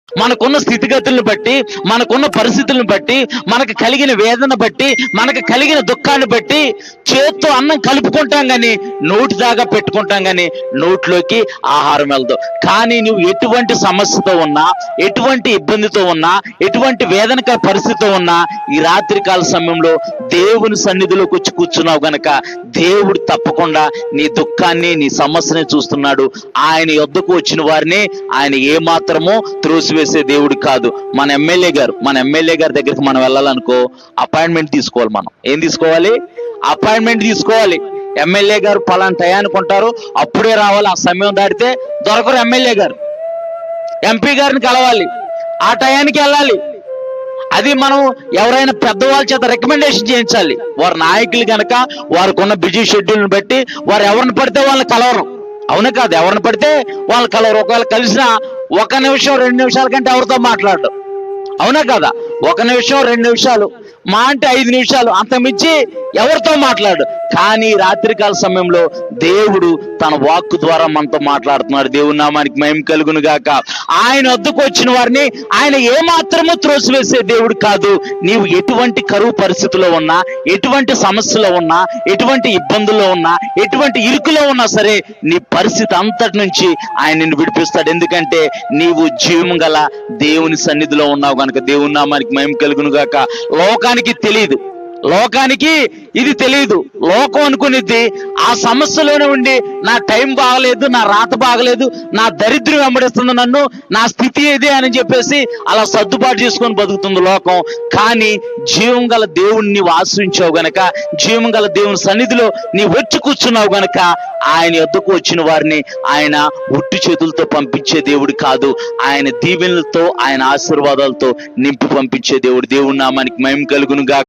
మనకున్న స్థితిగతులను బట్టి, మనకున్న పరిస్థితులను బట్టి, మనకు కలిగిన వేదన బట్టి, మనకు కలిగిన దుఃఖాన్ని బట్టి చేత్తో అన్నం కలుపుకుంటాం కానీ నోటి దాకా పెట్టుకుంటాం కానీ నోట్లోకి ఆహారం వెళ్దు. కానీ నువ్వు ఎటువంటి సమస్యతో ఉన్నా, ఎటువంటి ఇబ్బందితో ఉన్నా, ఎటువంటి వేదనకర పరిస్థితితో ఉన్నా ఈ రాత్రికాల సమయంలో దేవుని సన్నిధిలోకి వచ్చి కూర్చున్నావు గనక దేవుడు తప్పకుండా నీ దుఃఖాన్ని, నీ సమస్యని చూస్తున్నాడు. ఆయన యొద్దకు వచ్చిన వారిని ఆయన ఏమాత్రమో త్రోసివేసే దేవుడు కాదు. మన ఎమ్మెల్యే గారి దగ్గరికి మనం వెళ్ళాలనుకో అపాయింట్మెంట్ తీసుకోవాలి. మనం ఏం తీసుకోవాలి? అపాయింట్మెంట్ తీసుకోవాలి. ఎమ్మెల్యే గారు పలానా టయానికి ఉంటారు, అప్పుడే రావాలి. ఆ సమయం దాటితే దొరకరు. ఎమ్మెల్యే గారు ఎంపీ గారిని కలవాలి, ఆ టయానికి వెళ్ళాలి. అది మనం ఎవరైనా పెద్దవాళ్ళ చేత రికమెండేషన్ చేయించాలి. వారి నాయకులు కనుక వారికి ఉన్న బిజీ షెడ్యూల్ని బట్టి వారు ఎవరిని పడితే వాళ్ళని కలవరు. అవును కాదు? ఎవరిని పడితే వాళ్ళు కలవరు. ఒకవేళ కలిసినా 1 నిమిషం 2 నిమిషాల కంటే ఎవరితో మాట్లాడరు. అవునా కదా? 1 నిమిషం 2 నిమిషాలు, మా అంటే 5 నిమిషాలు, అంతమించి ఎవరితో మాట్లాడు. కానీ రాత్రికాల సమయంలో దేవుడు తన వాక్కు ద్వారా మనతో మాట్లాడుతున్నాడు. దేవుని నామానికి మహిమ కలుగును గాక. ఆయన వద్దకు వచ్చిన వారిని ఆయన ఏమాత్రము త్రోసివేసే దేవుడు కాదు. నీవు ఎటువంటి కరువు పరిస్థితిలో ఉన్నా, ఎటువంటి సమస్యలో ఉన్నా, ఎటువంటి ఇబ్బందుల్లో ఉన్నా, ఎటువంటి ఇరుకులో ఉన్నా సరే నీ పరిస్థితి అంతటి నుంచి ఆయన నిన్ను విడిపిస్తాడు. ఎందుకంటే నీవు జీవం గల దేవుని సన్నిధిలో ఉన్నావు కనుక. దేవుని నామానికి మహిమ కలుగును గాక. లోకానికి తెలియదు, లోకానికి ఇది తెలియదు. లోకం అనుకునేది ఆ సమస్యలోనే ఉండి నా టైం బాగలేదు, నా రాత బాగలేదు, నా దరిద్రం వెంబడిస్తుంది నన్ను, నా స్థితి ఏదే అని చెప్పేసి అలా సర్దుబాటు చేసుకొని బతుకుతుంది లోకం. కానీ జీవం గల దేవుణ్ణి నీవు ఆశ్రయించావు గనక, జీవం గల దేవుని సన్నిధిలో నీ వచ్చి కూర్చున్నావు గనక ఆయన యొద్దకు వచ్చిన వారిని ఆయన ఉట్టి చేతులతో పంపించే దేవుడు కాదు. ఆయన దీవెనలతో, ఆయన ఆశీర్వాదాలతో నింపి పంపించే దేవుడు. దేవుని నామానికి మహిమ కలుగును గాక.